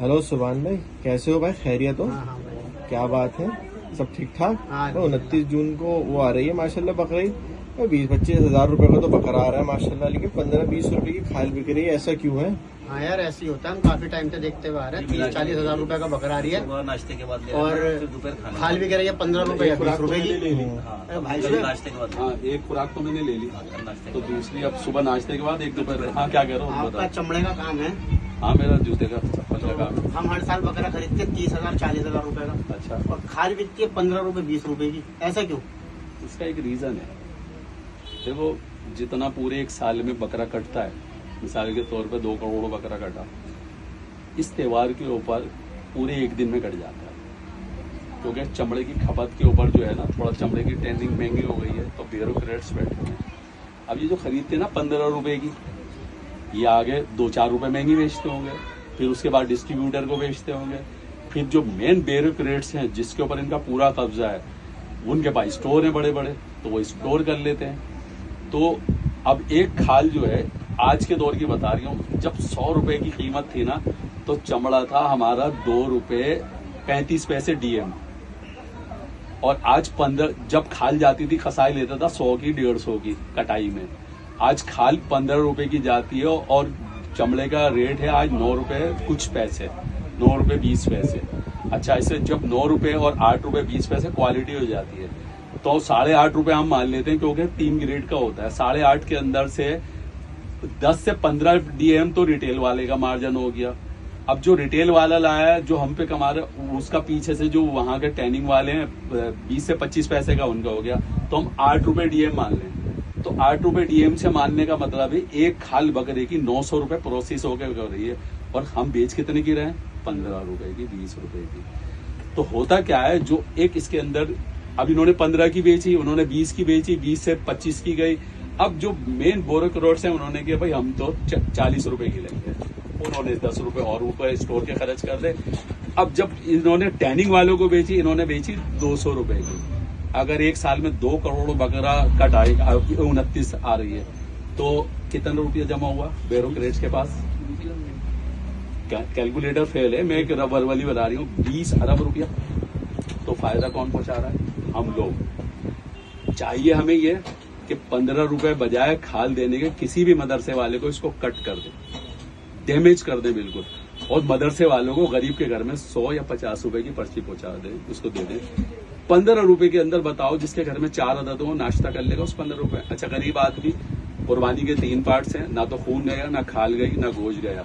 Hello सुभान भाई, कैसे हो भाई? खैरियत हो? हाँ हाँ भाई। क्या बात है, सब ठीक ठाक? हाँ तो 29 जून को वो आ रही है माशाल्लाह बकरीद। 20-25 हज़ार रुपए का तो बकरा आ रहा है माशाल्लाह, लेकिन 15-20 रुपए की खाल बिक रही है, ऐसा क्यों है? हाँ यार, ऐसे ही होता है। हम काफी टाइम से देखते हुए आ रहे हैं। 30-40 हजार रुपए का बकरा आ रही है सुबह नाश्ते के बाद ले और लेना, फिर दोपहर खाना। खाल भी कह रही है 15 रुपए या 20 रुपए की। हाँ, अरे भाई जब साहब, नाश्ते के बाद हाँ, एक खुराक तो मैंने ले ली, नाश्ते तो के बाद। दूसरी अब सुबह नाश्ते के बाद एक दोपहर। हाँ, क्या कह रहा हूँ आपका बता। चमड़े का काम है। हाँ, मेरा जूते का चप्पल का काम है। हम हर साल बकरा खरीदते हैं 30,000 40,000 रुपए का, अच्छा, और खाल बिकती है 15 रुपए 20 रुपए की। ऐसा क्यों? इसका एक रीजन है। देखो, जितना पूरे एक साल में बकरा कटता है, मिसाल के तौर पे 2 करोड़ बकरा कटा, इस त्योहार के ऊपर पूरे एक दिन में कट जाता है। क्योंकि चमड़े की खपत के ऊपर जो है ना, थोड़ा चमड़े की टैनिंग महंगी हो गई है, तो ब्यूरोक्रेट्स बैठे हुए हैं। अब ये जो खरीदते हैं ना 15 रुपए की, ये आगे 2-4 रुपए महंगी बेचते होंगे, फिर उसके बाद डिस्ट्रीब्यूटर को बेचते होंगे, फिर जो मेन ब्यूरोक्रेट्स हैं जिसके ऊपर इनका पूरा कब्जा है, उनके पास स्टोर है बड़े बड़े, तो वो स्टोर कर लेते हैं। तो अब एक खाल जो है, आज के दौर की बता रही हूँ, जब 100 रुपए की कीमत थी ना, तो चमड़ा था हमारा 2 रुपए 35 पैसे डीएम। और आज 15, जब खाल जाती थी खसाई लेता था 100 की 150 की कटाई में। आज खाल 15 रुपए की जाती है और चमड़े का रेट है आज 9 रुपए कुछ पैसे, 9 रुपए 20 पैसे। अच्छा, इसे जब 9 रुपए और 8 रुपए 20 पैसे क्वालिटी हो जाती है, तो 8.5 रुपए हम मान लेते हैं, क्योंकि 3 ग्रेड का होता है। 8.5 के अंदर से 10 से 15 डीएम तो रिटेल वाले का मार्जिन हो गया। अब जो रिटेल वाला लाया है, जो हम पे कमा रहे, उसका पीछे से जो वहां के टैनिंग वाले हैं 20 से 25 पैसे का उनका हो गया, तो हम 8 रुपए डीएम मान लें। तो 8 रुपए डीएम से मानने का मतलब है एक खाल बकरे की 900 रुपए प्रोसेस होकर कर रही है, और हम बेच कितने की रहे हैं? 15 रुपए की, 20 रुपए की। तो होता क्या है, जो एक इसके अंदर अब इन्होंने 15 की बेची, उन्होंने 20 की बेची, 20 से 25 की गई। अब जो मेन ब्यूरोक्रेट्स हैं, उन्होंने किया भाई हम तो 40 रुपए की लेंगे, उन्होंने 10 रुपए और ऊपर स्टोर के खर्च कर दे। अब जब इन्होंने टैनिंग वालों को बेची, इन्होंने बेची 200 रुपए की। अगर एक साल में 2 करोड़ बकरा कटाई 29 आ रही है, तो कितना रुपया जमा हुआ ब्यूरोक्रेट्स के पास? कैलकुलेटर फेल है, मैं एक रबर वाली बता रही हूँ, 20 अरब रुपया। तो फायदा कौन पहुंचा रहा है? हम लोग। चाहिए हमें ये कि 15 रुपए बजाय खाल देने के किसी भी मदरसे वाले को इसको कट कर दे, डैमेज कर दे बिल्कुल, और मदरसे वालों को गरीब के घर में 100 या 50 रुपए की पर्ची पहुंचा दे, उसको दे दे। 15 रुपए के अंदर बताओ, जिसके घर में 4 अदद हो, नाश्ता कर लेगा उस 15 रुपए। अच्छा, गरीब आदमी, कुर्बानी के 3 पार्ट्स हैं, ना तो खून गया, ना खाल गई, ना गोश्त गया।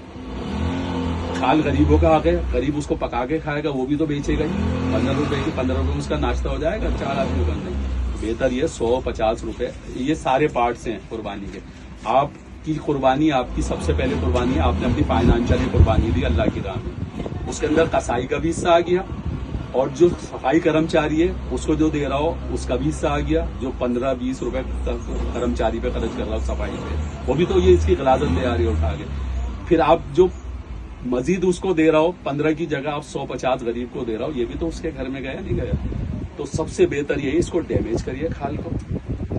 खाल गरीबों का आ गया, गरीब उसको पका के खाएगा, वो भी तो बेचेगा ही। 15 रुपए की, 15 रुपए में उसका नाश्ता हो जाएगा 4 आदमी का। नहीं, बेहतर ये 100-50 रुपए, ये सारे पार्ट्स हैं कुर्बानी के। आपकी कुर्बानी, आपकी सबसे पहले कुर्बानी है, आपने अपनी फाइनेंशियली कुर्बानी दी अल्लाह की राह में, उसके अंदर कसाई का भी हिस्सा आ गया, और जो सफाई कर्मचारी है उसको जो दे रहा हो उसका भी हिस्सा आ गया, जो 15-20 रुपए कर्मचारी पे खर्च कर रहा हो सफाई पे, वो भी तो ये इसकी गलाजत ले आ रही है उठा के। फिर आप जो मजीद उसको दे रहा हो, 15 की जगह आप 100-50 गरीब को दे रहा हो, ये भी तो उसके घर में गया नहीं गया। तो सबसे बेहतर यही, इसको डैमेज करिए, खाल को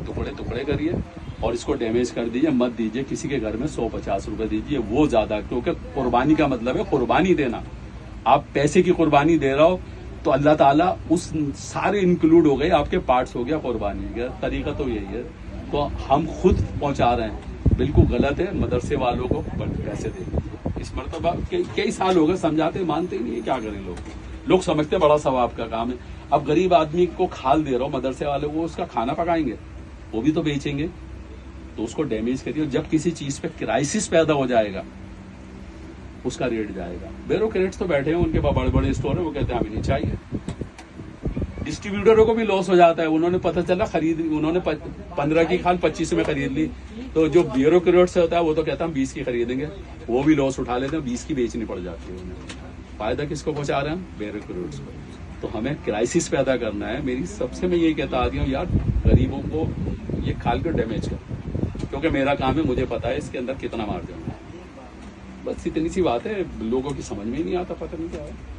टुकड़े टुकड़े करिए और इसको डैमेज कर दीजिए, मत दीजिए किसी के घर में। 100-50 रुपए दीजिए, वो ज्यादा, क्योंकि कुर्बानी का मतलब है कुर्बानी देना। आप पैसे की कुर्बानी दे रहा हो तो अल्लाह ताला उस सारे इंक्लूड हो गए, आपके पार्ट्स हो गया कुर्बानी का। तरीका तो यही है। तो हम खुद पहुंचा रहे हैं, बिल्कुल गलत है मदरसे वालों को पैसे देने। इस मरतबा कई साल हो गए समझाते, मानते ही नहीं है, क्या करें लोग समझते बड़ा सवाब का काम है। अब गरीब आदमी को खाल दे रहा हो मदरसे वाले, वो उसका खाना पकाएंगे, वो भी तो बेचेंगे, तो उसको डैमेज करिए। जब किसी चीज पे क्राइसिस पैदा हो जाएगा, उसका रेट जाएगा। ब्यूरोक्रेट्स तो बैठे हैं, उनके पास बड़े बड़े स्टोर है, वो कहते हैं हमें नहीं चाहिए। डिस्ट्रीब्यूटरों को भी लॉस हो जाता है, उन्होंने पता चला उन्होंने 15 की खाल 25 में खरीद ली, तो जो ब्यूरोक्रेट्स होता है वो तो कहता है हम 20 की खरीदेंगे, वो भी लॉस उठा लेते हैं, 20 की बेचनी पड़ जाती है उन्हें। फायदा किसको पहुंचा रहे हैं हम? ब्यूरोक्रेट्स को। तो हमें क्राइसिस पैदा करना है। मेरी सबसे मैं यही कहता आती हूँ, यार गरीबों को ये खाल को डैमेज कर, क्योंकि मेरा काम है, मुझे पता है इसके अंदर कितना मार्जिन है। बस इतनी सी बात है, लोगों की समझ में ही नहीं आता, पता नहीं क्या है।